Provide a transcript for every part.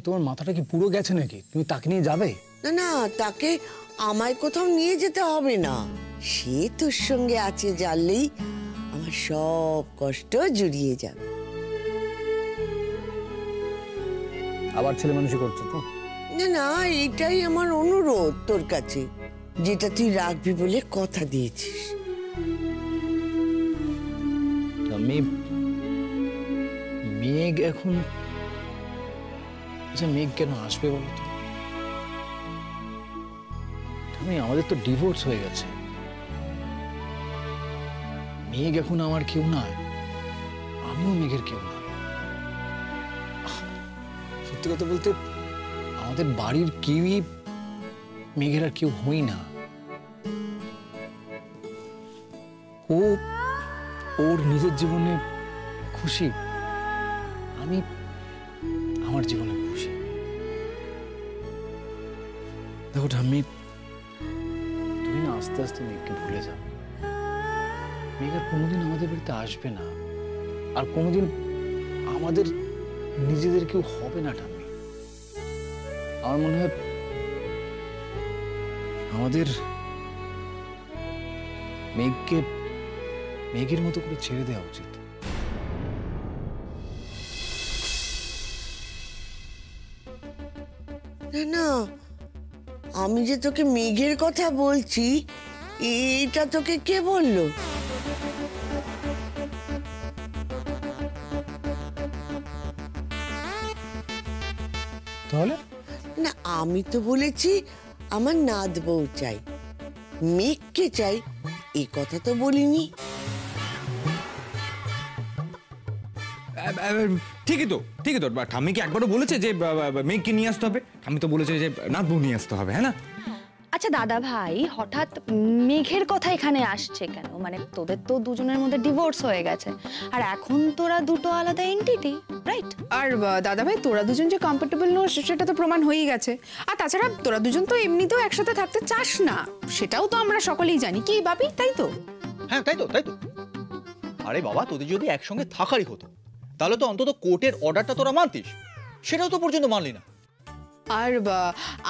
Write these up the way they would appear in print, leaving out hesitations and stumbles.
তোমার মাথাটা কি পুরো গেছে নাকি? তুমি তাকে নিয়ে যাবে? না না, তাকে আমায় কোথাও নিয়ে যেতে হবে না। সে তোর সঙ্গে আছে জানলেই আমার সব কষ্ট জুড়িয়ে যাবে। আবার ছেলে মানুষই করছো তো? না না, এটাই আমার অনুরোধ তোর কাছে, যেটা তুই রাখবি বলে কথা দিয়েছিস। মেঘ এখন, আচ্ছা মেঘ কেন আসবে বলো তো? আমাদের তো ডিভোর্স হয়ে গেছে। মেঘ এখন আমার কেউ না, আমিও মেঘের কেউ না। সত্যি কথা বলতে আমাদের বাড়ির কেউই মেঘের আর কেউ হই না। ও ওর নিজের জীবনে খুশি, আমি আমার জীবনে খুশি। দেখো ঠাম্মি, তুমি না আস্তে আস্তে মেঘকে ভুলে যাও। মেঘ আর কোনোদিন আমাদের বাড়িতে আসবে না, আর কোনোদিন আমাদের নিজেদের কেউ হবে না ঠাম্মি। আমার মনে হয় আমাদের মেঘকে মেঘের মতো করে ছেড়ে দেওয়া উচিত। না না, আমি যে তোকে মেঘের কথা বলছি, এটা তোকে কে বললো? তাহলে না, আমি তো বলেছি আমার নাত বউ চাই, মেঘকে চাই, এই কথা তো বলিনি। ঠিকই তো ঠাম্মি কি একবারও বলেছে যে মেঘকে নিয়ে আসতে হবে? ঠাম্মি তো বলেছে যে নাত বউ নিয়ে আসতে হবে, হ্যাঁ না? আচ্ছা দাদা ভাই, হঠাৎ মেঘের কথা এখানে আসছে কেন? মানে তোদের তো দুজনের মধ্যে ডিভোর্স হয়ে গেছে, আর এখন তোরা দুটো আলাদা এন্টিটি, রাইট? আর দাদা ভাই, তোরা দুজন যে কমফোর্টেবল নস সেটা তো প্রমাণ হয়েই গেছে। আর তাছাড়া তোরা দুজন তো এমনিতেও একসাথে থাকতে চাস না, সেটাও তো আমরা সকলেই জানি, কি ভাবি, তাই তো? হ্যাঁ তাই তো। আরে বাবা, তোদের যদি একসঙ্গে থাকারই হতো তাহলে তো অন্তত কোর্টের অর্ডারটা তোরা মানতিস, সেটাও তো পর্যন্ত মানলি না। আর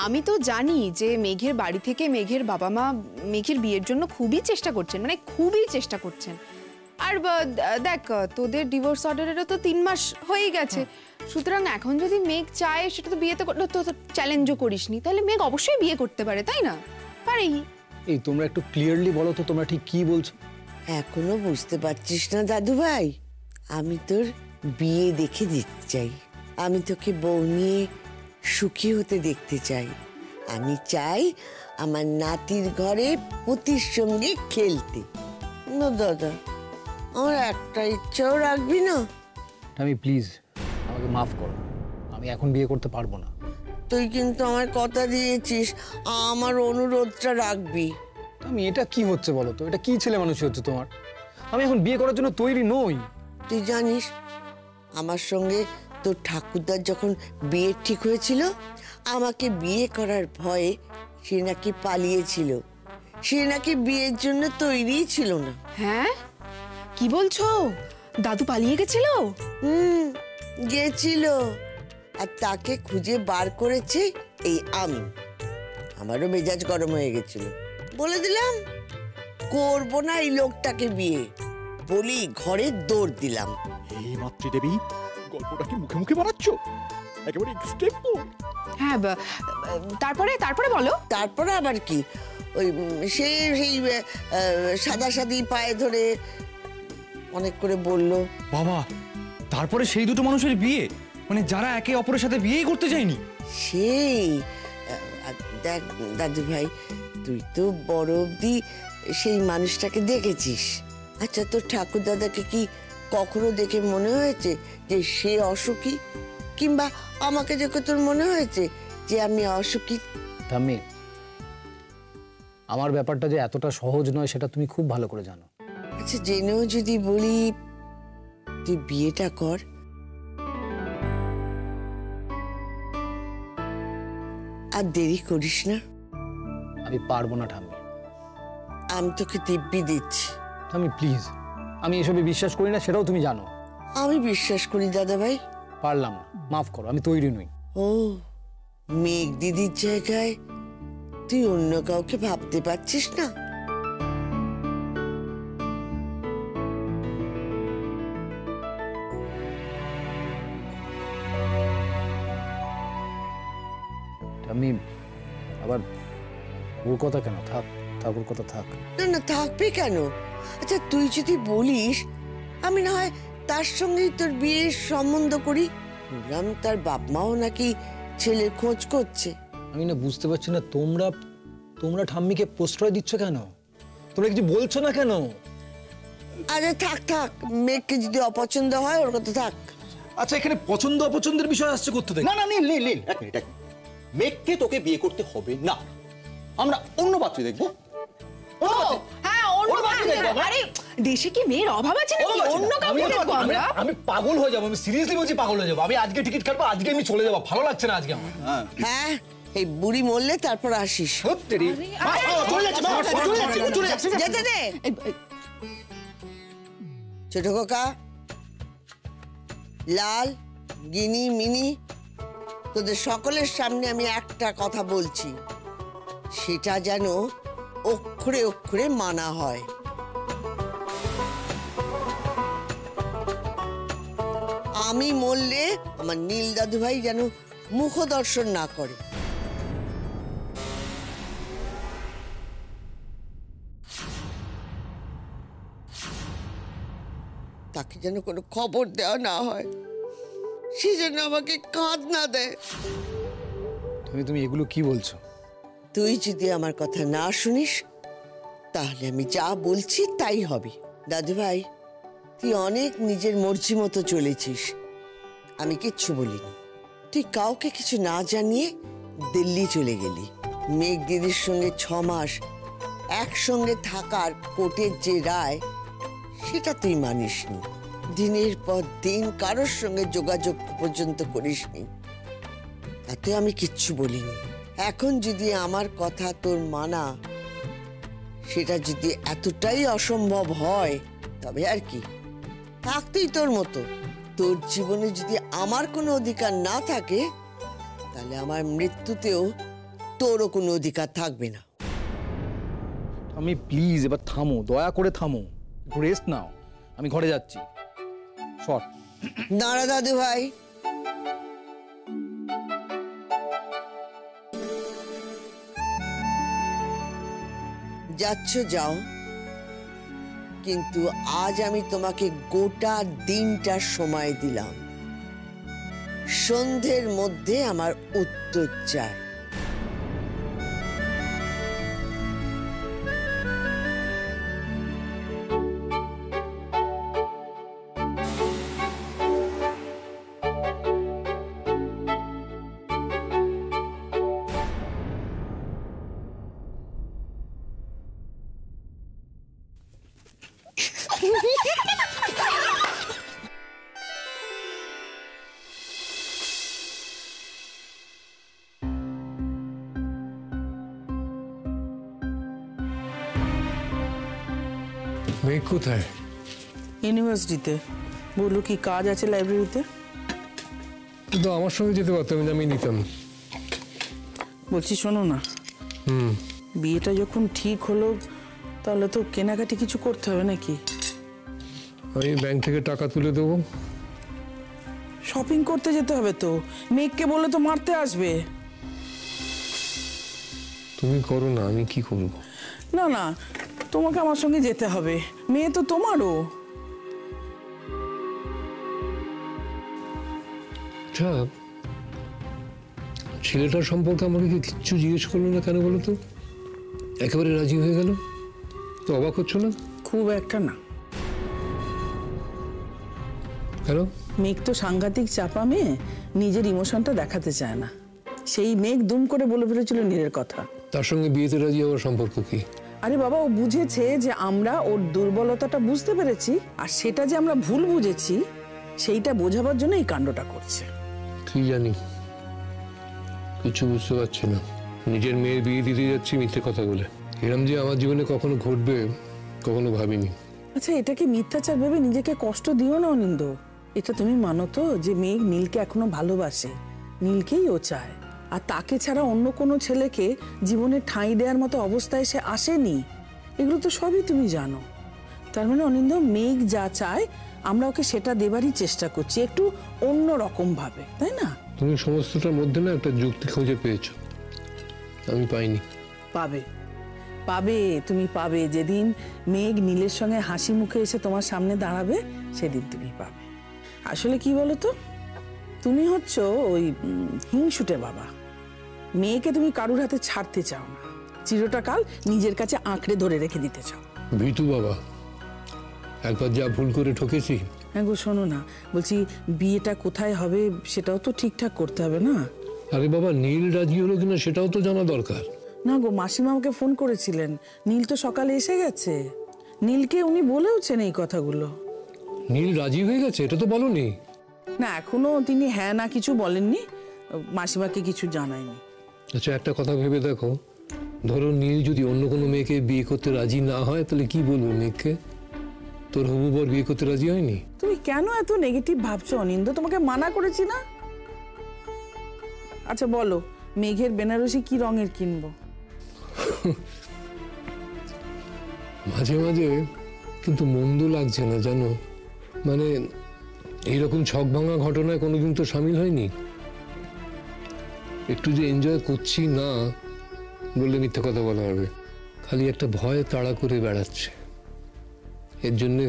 আমি তো জানি যে মেঘের বাড়ি থেকে মেঘের বাবা মা মেঘের বিয়ের জন্য খুবই চেষ্টা করছেন, মানে খুবই চেষ্টা করছেন। আর দেখ, তোদের ডিভোর্স অর্ডারেরও তো 3 মাস হয়ে গেছে, সুতরাং এখন যদি মেঘ চায়, সেটা তো বিয়েতে তো চ্যালেঞ্জও করিসনি, তাহলে মেঘ অবশ্যই বিয়ে করতে পারে, তাই না? পারেই। এই তোমরা একটু ক্লিয়ারলি বলো তো, তোমরা ঠিক কি বলছো? এখনো বুঝতে পারছিস না দাদু ভাই? আমি তোর বিয়ে দেখে দিতে চাই, আমি তোকে বউ নিয়ে সুখী হতে দেখতে চাই। আমি চাই আমার নাতির ঘরে পুতির সঙ্গে খেলতে। না দাদা, আমার একটা ইচ্ছাও রাখবি না? আমি প্লিজ আমাকে মাফ করো, আমি এখন বিয়ে করতে পারবো না। তুই কিন্তু আমার কথা দিয়েছিস, আমার অনুরোধটা রাখবি। আমি এটা কি হচ্ছে বলো তো? এটা কি ছেলে মানুষ হচ্ছে তোমার? আমি এখন বিয়ে করার জন্য তৈরি নই। তুই জানিস আমার সঙ্গে তোর ঠাকুরদার যখন বিয়ে ঠিক হয়েছিল, আমাকে বিয়ে করার ভয়ে সে নাকি পালিয়েছিল, সে নাকি বিয়ের জন্য তৈরি ছিল না। হ্যাঁ, কি বলছো? দাদু পালিয়ে গেছিল? গেছিল, আর তাকে খুঁজে বার করেছে এই আমি। আমারও মেজাজ গরম হয়ে গেছিল, বলে দিলাম করবো না এই লোকটাকে বিয়ে, বলি ঘরে দৌড় দিলাম। এই মাতৃদেবী, গল্পটা কি মুখে মুখে বানাচ্ছ? একেবারে এক্সটেম্পো। হ্যাঁ, তারপরে বলো। তারপরে আবার কি, ওই সেই সাদা সাদি পায়ে ধরে অনেক করে বললো। বাবা, তারপরে সেই দুটো মানুষের বিয়ে, মানে যারা একে অপরের সাথে বিয়েই করতে চায়নি? সেই দেখ দাদু ভাই, তুই তো বড় অবধি সেই মানুষটাকে দেখেছিস। আচ্ছা, তোর ঠাকুর দাদাকে কি কখনো দেখে মনে হয়েছে যে সে অসুখী, কিংবা আমাকে দেখে তোর মনে হয়েছে যে আমি অসুখী? ঠাম্মি, আমার ব্যাপারটা যে এতটা সহজ নয় সেটা তুমি খুব ভালো করে জানো। আচ্ছা, জেনেও যদি বলি তুই বিয়েটা কর, আর দেরি করিস না। আমি পারবো না ঠাম্মি। আমি তোকে দিব্যি দিচ্ছি। ঠাম্মি প্লিজ, আমি এসবে বিশ্বাস করি না, সেটাও তুমি জানো। আমি বিশ্বাস করি দাদা ভাই। পারলাম না, মাফ করো, আমি তৈরি নই। ও, মেঘ দিদির জায়গায় তুই অন্য কাউকে ভাবতে পারছিস না? আমি আবার ওর কথা কেন, থাক থাক, ওর কথা থাক। না না, থাকবে কেন? আচ্ছা তুই যদি বলিস, আমি না হয় তার সঙ্গেই তোর বিয়ের সম্বন্ধ করি। শুনলাম তার বাপ মাও নাকি ছেলের খোঁজ করছে। আমি না বুঝতে পারছি না, তোমরা ঠাম্মিকে প্রশ্রয় দিচ্ছ কেন? তোমরা কিছু বলছো না কেন? আরে থাক থাক, মেঘকে যদি অপছন্দ হয় ওর কথা থাক। আচ্ছা, এখানে পছন্দ অপছন্দের বিষয় আসছে করতে দেখ। না না, নীল নীল নীল, এক মিনিট, এক মিনিট। মেঘকে তোকে বিয়ে করতে হবে না, আমরা অন্য পাত্রী দেখবো। হ্যাঁ, অন্য অন্য পাত্রী দেখবো আমরা। আরে দেশে কি মেয়ের অভাব আছে নাকি? অন্য কাউকে দেখবো আমরা। আমি পাগল হয়ে যাবো, আমি সিরিয়াসলি বলছি পাগল হয়ে যাবো। আমি আজকে টিকিট কাটবো, আজকে আমি চলে যাবো, ভালো লাগছে না আজকে আমার। হ্যাঁ, এই বুড়ি মরলে তারপর আসিস। যেতে দে ছোট খোকা, লাল, গিনি, মিনি, তোদের সকলের সামনে আমি একটা কথা বলছি, সেটা যেন অক্ষরে অক্ষরে মানা হয়। আমি মরলে আমার নীল দাদু ভাই যেন মুখ দর্শন না করে। তাকে যেন কোনো খবর দেওয়া না হয়, সে যেন আমাকে কাঁদ না দেয়। তুমি এগুলো কি বলছো? তুই যদি আমার কথা না শুনিস তাহলে আমি যা বলছি তাই হবে। দাদু ভাই, তুই অনেক নিজের মর্জি মতো চলেছিস, আমি কিচ্ছু বলিনি। তুই কাউকে কিছু না জানিয়ে দিল্লি চলে গেলি। মেঘ দিদির সঙ্গে 6 মাস একসঙ্গে থাকার কোর্টের যে রায়, সেটা তুই মানিসনি। দিনের পর দিন কারোর সঙ্গে যোগাযোগ পর্যন্ত করিসনি, তাতে আমি কিচ্ছু বলিনি। এখন যদি আমার কথা তোর মানা, সেটা যদি এতটাই অসম্ভব হয়, তবে আর কি, থাক তুই তোর মতো। তোর জীবনে যদি আমার কোনো অধিকার না থাকে, তাহলে আমার মৃত্যুতেও তোরও কোনো অধিকার থাকবে না। আমি প্লিজ এবার থামো, দয়া করে থামো, একটু রেস্ট নাও। আমি ঘরে যাচ্ছি। শর্ট দাঁড়া দাদু ভাই, যাচ্ছ যাও, কিন্তু আজ আমি তোমাকে গোটা দিনটা সময় দিলাম। সন্ধ্যের মধ্যে আমার উত্তর চাই। মেঘ কোথায়? ইউনিভার্সিটিতে। বললো কি কাজ আছে লাইব্রেরিতে। কিন্তু আমার সঙ্গে যেতে পারতাম, আমি নিতাম। বলছি শোনো না, বিয়েটা যখন ঠিক হলো, তাহলে তো কেনাকাটি কিছু করতে হবে নাকি? আমি ব্যাংক থেকে টাকা তুলে দেবো। শপিং করতে যেতে হবে তো, মেঘকে বলে তো মারতে আসবে। তুমি করো না, আমি কি করব? না না, তোমাকে আমার সঙ্গে যেতে হবে, মেয়ে তো তোমারও। আচ্ছা, ছেলেটার সম্পর্কে আমাকে কি কিচ্ছু জিজ্ঞেস করলো না কেন বলো তো? একেবারে রাজি হয়ে গেল, তো অবাক হচ্ছ না? খুব একটা না। কেন? মেঘ তো সাংঘাতিক চাপা মেয়ে, নিজের ইমোশনটা দেখাতে চায় না। সেই মেঘ দুম করে বলে ফেলেছিল নীরের কথা। তার সঙ্গে বিয়েতে রাজি হওয়ার সম্পর্ক কি? আরে বাবা, ও বুঝেছে যে আমরা ওর দুর্বলতাটা বুঝতে পেরেছি, আর সেটা যে আমরা ভুল বুঝেছি সেইটা বোঝাবার জন্য এই কাণ্ডটা করছে। কি জানি, কিছু বুঝতে পারছি না। নিজের মেয়ের বিয়ে দিতে যাচ্ছি মিথ্যে কথা বলে। এরম যে আমার জীবনে কখনো ঘটবে কখনো ভাবিনি। আচ্ছা, এটাকে মিথ্যাচার ভেবে নিজেকে কষ্ট দিও না অনিন্দ। এটা তুমি মানো তো যে মেঘ নীলকে এখনো ভালোবাসে, নীলকেই ও চায়, আর তাকে ছাড়া অন্য কোনো ছেলেকে জীবনে ঠাঁই দেওয়ার মতো অবস্থায় সে আসেনি। এগুলো তো সবই তুমি জানো। তার মানে অনিন্দ, মেঘ যা চায় আমরা ওকে সেটা দেবারই চেষ্টা করছি, একটু অন্য রকম ভাবে, তাই না? তুমি সমস্তটার মধ্যে না একটা যুক্তি খুঁজে পেয়েছো, আমি পাইনি। পাবে, পাবে, তুমি পাবে। যেদিন মেঘ নীলের সঙ্গে হাসি মুখে এসে তোমার সামনে দাঁড়াবে সেদিন তুমি পাবে। আসলে কি বলো তো, তুমি হচ্ছ ওই হিংসুটে বাবা। মেয়েকে তুমি কারুর হাতে ছাড়তে চাও না, চিরটা কাল নিজের কাছে আঁকড়ে ধরে রেখে দিতে চাও। ভিতু বাবা, একবার যা ভুল করে ঠকেছি। হ্যাঁ গো, শোনো না, বলছি বিয়েটা কোথায় হবে সেটাও তো ঠিকঠাক করতে হবে না? আরে বাবা, নীল রাজি হলো কিনা সেটাও তো জানা দরকার। না গো, মাসিমা আমাকে ফোন করেছিলেন, নীল তো সকালে এসে গেছে। নীলকে উনি বলেওছেন এই কথাগুলো। নীল রাজি হয়ে গেছে এটা তো বলনি? না, এখনো তিনি হ্যাঁ না কিছু বলেননি, মাসিমাকে কিছু জানায়নি। আচ্ছা, একটা কথা ভেবে দেখো, ধরো নীল যদি অন্য কোনো মেয়েকে বিয়ে করতে রাজি না হয়, তাহলে কি বলবো মেঘকে? তোর হবু বর বিয়ে করতে রাজি হয়নি? তুমি কেন এত নেগেটিভ ভাবছো অনিন্দ? তোমাকে মানা করেছি না? আচ্ছা বলো, মেঘের বেনারসি কি রঙের কিনবো? মাঝে মাঝে কিন্তু মন্দ লাগছে না জানো, মানে এইরকম ছক ভাঙা ঘটনায় কোনোদিন তো সামিল হয়নি। একটু যে এনজয় করছি না বললে মিথ্যে কথা বলা হবে। খালি একটা ভয় তাড়া করে বেড়াচ্ছে, এর জন্যে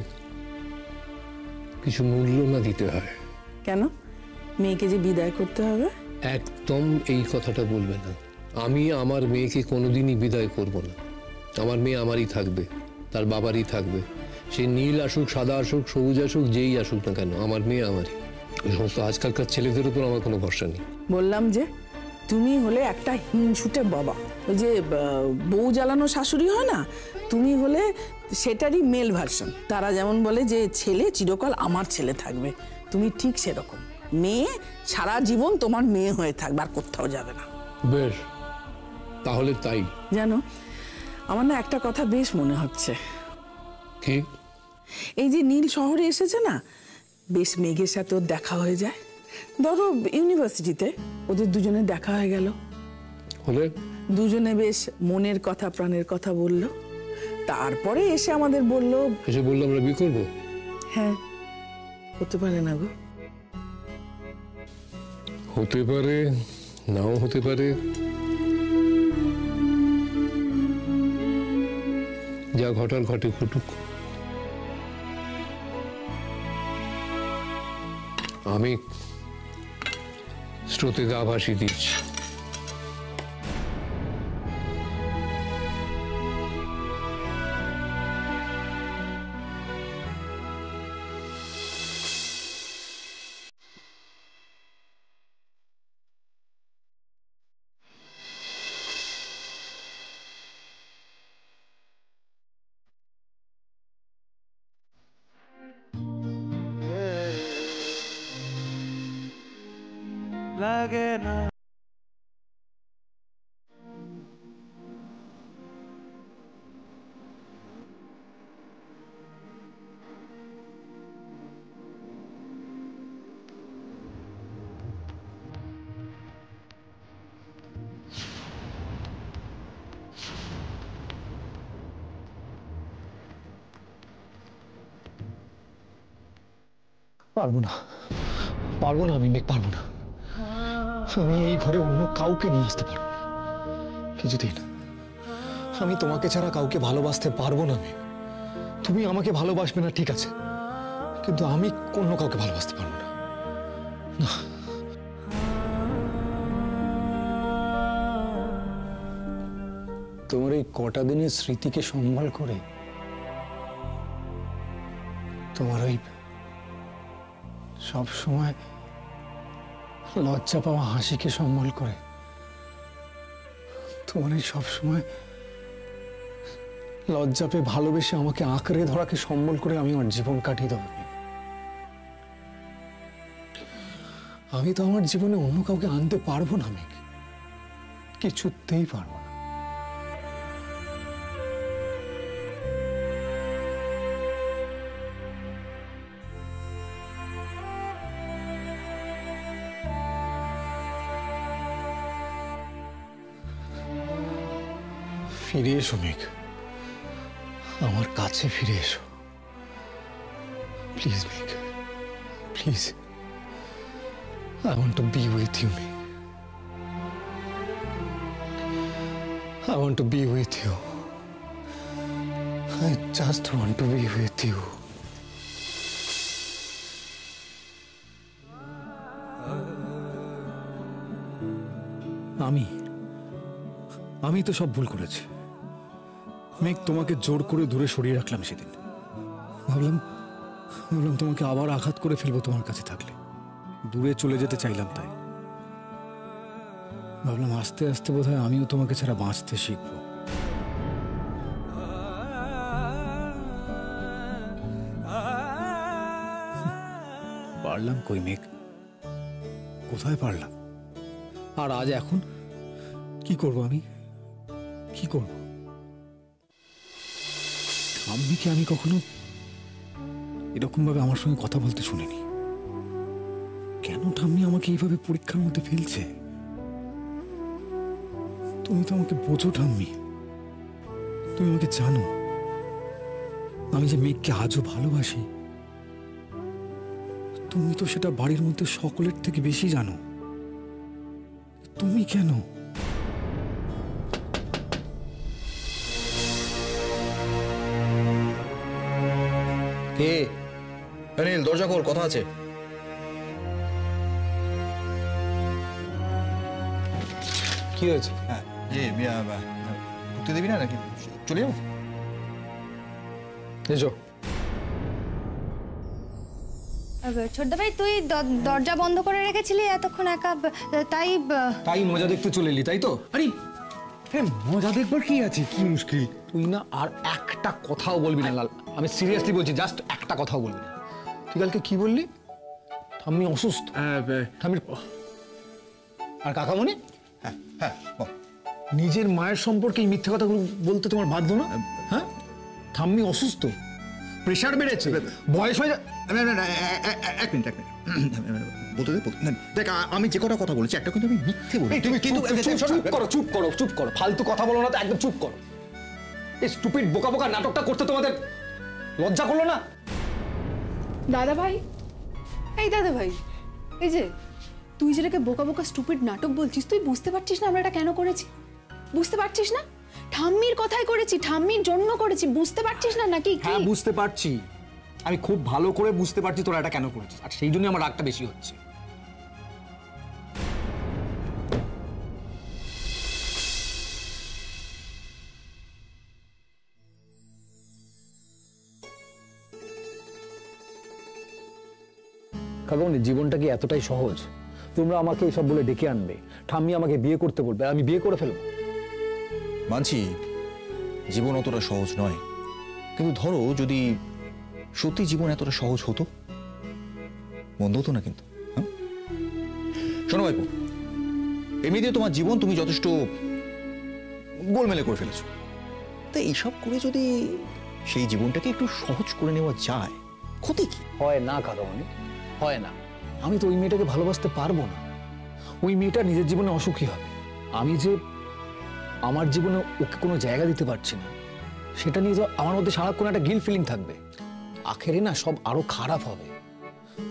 কিছু মূল্য না দিতে হয়। কেন? মেয়েকে যে বিদায় করতে হবে? একদম এই কথাটা বলবে না। আমি আমার মেয়েকে কোনোদিনই বিদায় করব না। আমার মেয়ে আমারই থাকবে, তার বাবারই থাকবে। সে নীল আসুক, সাদা আসুক, সবুজ আসুক, যেই আসুক না কেন, আমার মেয়ে আমারই। ওই সমস্ত আজকালকার ছেলেদের উপর আমার কোনো ভরসা নেই। বললাম যে তুমি হলে একটা হিংসুটে বাবা। ওই যে বউ জ্বালানো শাশুড়ি হয় না, তুমি হলে সেটারই মেল ভার্সন। তারা যেমন বলে যে ছেলে চিরকাল আমার ছেলে থাকবে, তুমি ঠিক সেরকম। মেয়ে সারা জীবন তোমার মেয়ে হয়ে থাকবে, আর কোথাও যাবে না। বেশ, তাহলে তাই। জানো, আমার না একটা কথা বেশ মনে হচ্ছে। কি? এই যে নীল শহরে এসেছে না, বেশ মেঘের সাথে ওর দেখা হয়ে যায়। ধরো ইউনিভার্সিটিতে ওদের দুজনের দেখা হয়ে গেল, হলে দুজনে বেশ মনের কথা প্রাণের কথা বলল, তারপরে এসে আমাদের বলল, এসে বললো আমরা বিয়ে করবো। হ্যাঁ, হতে পারে না গো? হতে পারে, নাও হতে পারে। যা ঘটার ঘটে ঘটুক। আমি স্রোতে গা ভাসিয়ে দিচ্ছি। লাগে না পারবো না, পারবো না, আমি মেঘ পারবো না। আমি এই ঘরে অন্য কাউকে নিয়ে আসতে পারবো না, কিছুতেই না। আমি তোমাকে ছাড়া কাউকে ভালোবাসতে পারবো না মেঘ। তুমি আমাকে ভালোবাসবে না ঠিক আছে, কিন্তু আমি অন্য কাউকে ভালোবাসতে পারবো না। না, তোমার এই কটা দিনের স্মৃতিকে সম্ভাল করে, তোমার ওই সব সময় লজ্জা পাওয়া হাসিকে সম্বল করে, তোমার এই সবসময় লজ্জা পেয়ে ভালোবেসে আমাকে আঁকড়ে ধরাকে সম্বল করে আমি আমার জীবন কাটিয়ে দেবো। আমি তো আমার জীবনে অন্য কাউকে আনতে পারবো না মেঘ, কিছুতেই পারবো না। ফিরে এসো মেঘ, আমার কাছে ফিরে এসো প্লিজ মেঘ, please. I want to be with you, Meg. I want to be with you. I just want to be with you. আমি তো সব ভুল করেছি মেঘ, তোমাকে জোর করে দূরে সরিয়ে রাখলাম সেদিন। ভাবলাম তোমাকে আবার আঘাত করে ফেলবো তোমার কাছে থাকলে, দূরে চলে যেতে চাইলাম। তাই ভাবলাম আস্তে আস্তে বোধহয় আমিও তোমাকে ছাড়া বাঁচতে শিখবো। পারলাম কই মেঘ, কোথায় পারলাম? আর আজ এখন কি করব আমি, কি করব? ঠাম্মিকে আমি কখনো এরকম ভাবে আমার সঙ্গে কথা বলতে শুনিনি। কেন ঠাম্মি আমাকে এইভাবে পরীক্ষার মধ্যে ফেলছে? তুমি তো আমাকে বোঝো ঠাম্মি, তুমি আমাকে জানো আমি যে মেঘকে আজও ভালোবাসি। তুমি তো সেটা বাড়ির মধ্যে সকলের থেকে বেশি জানো। তুমি কেন? কে? অনিল, দরজা খোল, কথা আছে। কি হয়েছে? হ্যাঁ, ঢুকতে দিবি না নাকি? চলে যাবো। এসো। ছোটদা ভাই, তুই দরজা বন্ধ করে রেখেছিলি এতক্ষণ একা, তাই মজা দেখতে চলে এলি, তাই তো? আরে মজা দেখবার কি আছে, কি মুশকিল? তুই না আর একটা কথাও বলবি না লাল, আমি সিরিয়াসলি বলছি, জাস্ট একটা কথাও বলবি না। তুই কালকে কি বললি? ঠাম্মি অসুস্থ। ঠাম্মির আর কাকামণি? হ্যাঁ হ্যাঁ, নিজের মায়ের সম্পর্কে এই মিথ্যে কথাগুলো বলতে তোমার বাধ্য না? হ্যাঁ, ঠাম্মি অসুস্থ, প্রেশার বেড়েছে, বয়স হয়ে যায়। এক মিনিট বলতে দে। দেখ, আমি যে কটা কথা বলেছি একটা কিন্তু আমি মিথ্যে বলি। চুপ করো, ফালতু কথা বলো না তো, একদম চুপ করো। এই স্টুপিড বোকা বোকা নাটকটা করতে তোমাদের লজ্জা করলো না? দাদা ভাই, এই দাদা ভাই, এই যে তুই যেটাকে বোকা বোকা স্টুপিড নাটক বলছিস, তুই বুঝতে পারছিস না আমরা এটা কেন করেছি? বুঝতে পারছিস না? ঠাম্মির কথাই করেছি, ঠাম্মির জন্য করেছি, বুঝতে পারছিস না নাকি? হ্যাঁ, বুঝতে পারছি, আমি খুব ভালো করে বুঝতে পারছি তোরা এটা কেন করেছিস, আর সেই জন্যই আমার রাগটা বেশি হচ্ছে। কাকামণি, জীবনটা কি এতটাই সহজ? তোমরা আমাকে এইসব বলে ডেকে আনবে, ঠাম্মি আমাকে বিয়ে করতে বলবে, আমি বিয়ে করে ফেলবো। মানছি জীবন অতটা সহজ নয়, কিন্তু ধরো যদি সত্যি জীবন এতটা সহজ হতো, বন্ধ হতো না কিন্তু। হ্যাঁ, শোনো ভাইপো, এমনিতে তোমার জীবন তুমি যথেষ্ট গোলমেলে করে ফেলেছো, তাই এইসব করে যদি সেই জীবনটাকে একটু সহজ করে নেওয়া যায়, ক্ষতি কি? হয় না কাকামণি, হয় না। আমি তো ওই মেয়েটাকে ভালোবাসতে পারবো না। ওই মেয়েটা নিজের জীবনে অসুখী হবে, আমি যে আমার জীবনে ওকে কোনো জায়গা দিতে পারছি না, সেটা নিয়ে আমার মধ্যে সারাক্ষণ একটা গিল্ট ফিলিং থাকবে। আখেরে না সব আরো খারাপ হবে।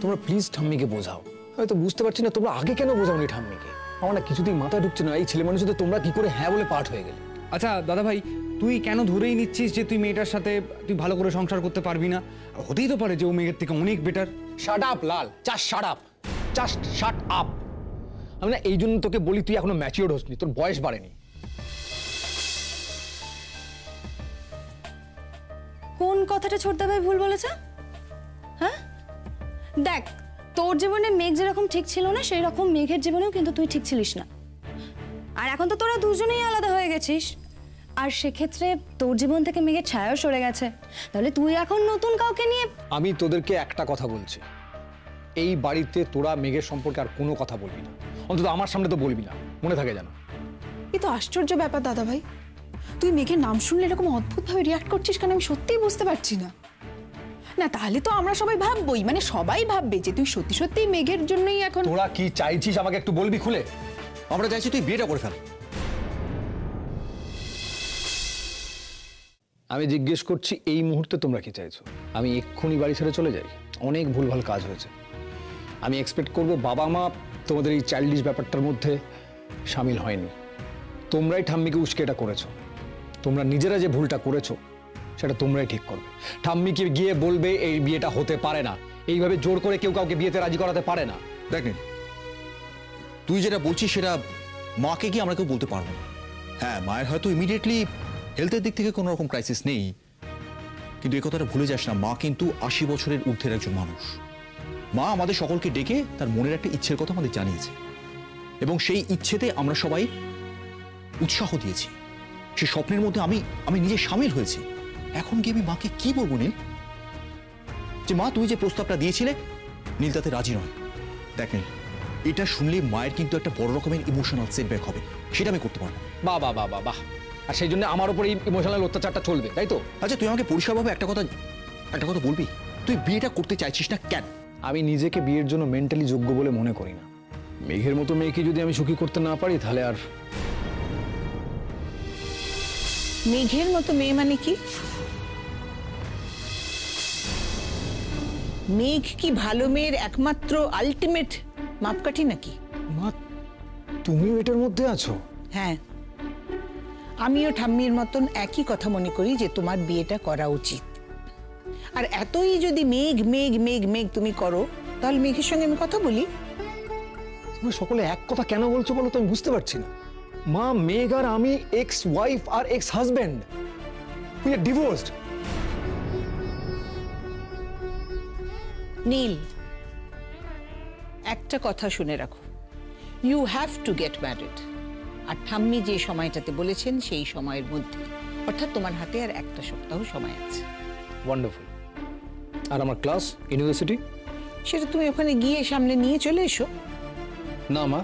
তোমরা প্লিজ ঠাম্মিকে বোঝাও। হয়তো বুঝতে পারছি না তোমরা আগে কেন বোঝাওনি ঠাম্মিকে। আমার না কিছুতেই মাথায় ঢুকছে না, এই ছেলে মানুষদের তোমরা কি করে হ্যাঁ বলে পাঠ হয়ে গেলে। আচ্ছা দাদা ভাই, তুই কেন ধরেই নিচ্ছিস যে তুই মেয়েটার সাথে তুই ভালো করে সংসার করতে পারবি না? হতেই তো পারে যে ও মেয়ের থেকে অনেক better. Shut up Lal, just shut up, just shut up. আমি না এই জন্য তোকে বলি, তুই এখনো ম্যাচিওর হসনি, তোর বয়স বাড়েনি। কোন কথাটা ছোটদা ভাই ভুল বলেছে? হ্যাঁ, দেখ, তোর জীবনে মেঘ যেরকম ঠিক ছিল না, সেই রকম মেঘের জীবনেও কিন্তু তুই ঠিক ছিলিস না। আর এখন তো তোরা দুজনেই আলাদা হয়ে গেছিস, আর সেক্ষেত্রে তোর জীবন থেকে মেঘের ছায়াও সরে গেছে। তাহলে তুই এখন নতুন কাউকে নিয়ে। আমি তোদেরকে একটা কথা বলছি, এই বাড়িতে তোরা মেঘের সম্পর্কে আর কোনো কথা বলবি না, অন্তত আমার সামনে তো বলবি না, মনে থাকে যেন। এ তো আশ্চর্য ব্যাপার দাদা ভাই, তুই মেঘের নাম শুনলে এরকম অদ্ভুতভাবে রিয়াক্ট করছিস কেন? আমি সত্যিই বুঝতে পারছি না। না তাহলে তো আমরা সবাই ভাববই, মানে সবাই ভাববে যে তুই সত্যি সত্যি মেঘের জন্যই এখন। তোরা কি চাইছিস আমাকে একটু বলবি খুলে? আমরা চাইছি তুই বিয়েটা করে ফেল। আমি জিজ্ঞেস করছি এই মুহূর্তে তোমরা কি চাইছো? আমি এক্ষুনি বাড়ি ছেড়ে চলে যাই? অনেক ভুলভাল কাজ হয়েছে। আমি এক্সপেক্ট করব বাবা মা তোমাদের এই চাইল্ডিশ ব্যাপারটার মধ্যে সামিল হয়নি। তোমরাই ঠাম্মিকে উস্কে এটা করেছো। তোমরা নিজেরা যে ভুলটা করেছো সেটা তোমরাই ঠিক করবে। ঠাম্মিকে গিয়ে বলবে এই বিয়েটা হতে পারে না। এইভাবে জোর করে কেউ কাউকে বিয়েতে রাজি করাতে পারে না। দেখ নীল, তুই যেটা বলছিস সেটা মাকে গিয়ে আমরা কেউ বলতে পারবো না। হ্যাঁ, মায়ের হয়তো ইমিডিয়েটলি হেলথের দিক থেকে কোনো রকম ক্রাইসিস নেই, কিন্তু এই কথাটা ভুলে যাস না, মা কিন্তু 80 বছরের ঊর্ধ্বের একজন মানুষ। মা আমাদের সকলকে ডেকে তার মনের একটা ইচ্ছের কথা আমাদের জানিয়েছে, এবং সেই ইচ্ছেতে আমরা সবাই উৎসাহ দিয়েছি। সেই স্বপ্নের মধ্যে আমি নিজে সামিল হয়েছি। এখন গিয়ে আমি মাকে কি বলবো নীল, যে মা তুমি যে প্রস্তাবটা দিয়েছিলে নীল তাতে রাজি নয়? দেখ নীল, এটা শুনলে মায়ের কিন্তু একটা বড় রকমের ইমোশনাল সেটব্যাক হবে, সেটা আমি করতে পারবো। বাহ বাহ বাহ বাহ, আর সেই জন্য আমার উপর এই ইমোশনাল অত্যাচারটা চলবে, তাই তো? আচ্ছা, তুই আমাকে পরিষ্কারভাবে একটা কথা বলবি, তুই বিয়েটা করতে চাইছিস না কেন? আমি নিজেকে বিয়ের জন্য মেন্টালি যোগ্য বলে মনে করি না। মেঘের মতো মেয়েকে যদি আমি সুখী করতে না পারি তাহলে আর। মেঘের মতো মেয়ে মানে কি? মেঘ কি ভালো মেয়ের একমাত্র আলটিমেট মাপকাঠি নাকি? মা, তুমিও এটার মধ্যে আছো? হ্যাঁ, আমিও ঠাম্মির মতন একই কথা মনে করি যে তোমার বিয়েটা করা উচিত। আর এতই যদি মেঘ মেঘ মেঘ মেঘ তুমি করো, তাহলে মেঘের সঙ্গে আমি কথা বলি। তুমি সকলে এক কথা কেন বলছো বলো তো? আমি বুঝতে পারছি না। মা, মেঘ আর আমি ex wife R ex husband, we are divorced. নীল, একটা কথা শুনে রাখো, you have to get married. আর ঠাম্মি যে সময়টাতে বলেছেন সেই সময়ের মধ্যে, অর্থাৎ তোমার হাতে আর একটা সপ্তাহ সময় আছে। ওয়ান্ডারফুল। আর আমার ক্লাস, ইউনিভার্সিটি? সেটা তুমি ওখানে গিয়ে সামনে নিয়ে চলে এসো। না মা,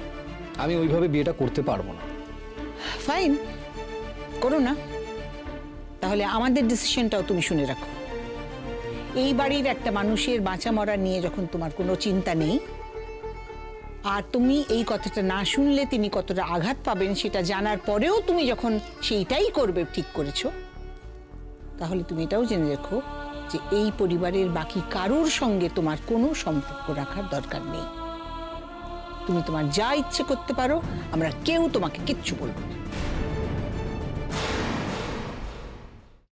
আমি ওইভাবে বিয়েটা করতে পারবো না। ফাইন, করো না। তাহলে আমাদের ডিসিশনটাও তুমি শুনে রাখো। এই বাড়ির একটা মানুষের বাঁচা মরা নিয়ে যখন তোমার কোনো চিন্তা নেই, আর তুমি এই কথাটা না শুনলে তিনি কতটা আঘাত পাবেন সেটা জানার পরেও তুমি যখন সেইটাই করবে ঠিক করেছো, তাহলে তুমি এটাও জেনে রেখো যে এই পরিবারের বাকি কারোর সঙ্গে তোমার কোনো সম্পর্ক রাখার দরকার নেই। তুমি তোমার যা ইচ্ছে করতে পারো, আমরা কেউ তোমাকে কিচ্ছু বলবো না।